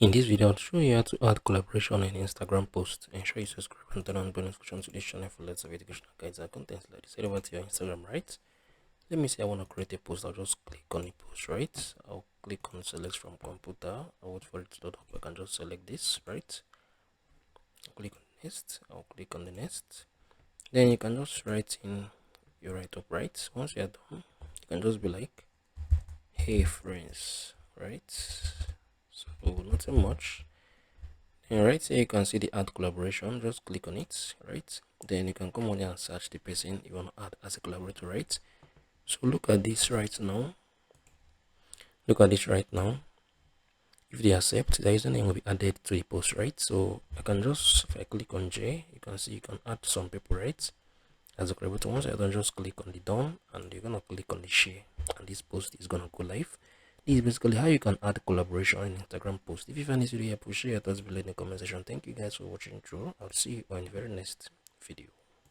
In this video, I'll show you how to add collaboration in Instagram posts. Ensure you subscribe and turn on notifications to this channel for lots of educational guides and contents like this. Head over to your Instagram, right? Let me say I want to create a post. I'll just click on the post, right? I'll click on select from computer. I'll wait for it to load up. I can just select this, right? I'll click on next. I'll click on the next. Then you can just write in your write up, right? Once you're done, you can just be like, hey friends, right? So nothing much. And right here you can see the add collaboration. Just click on it, right? Then you can come on here and search the person you want to add as a collaborator, right? So look at this right now. Look at this right now. If they accept, the username will be added to the post, right? So I can just, if I click on J, you can see you can add some people, right? As a collaborator, once I don't just click on the done, and you're gonna click on the share, and this post is gonna go live. This is basically how you can add collaboration in Instagram post. If you find this video helpful, share your thoughts below in the comment section. Thank you guys for watching through. I'll see you on the very next video.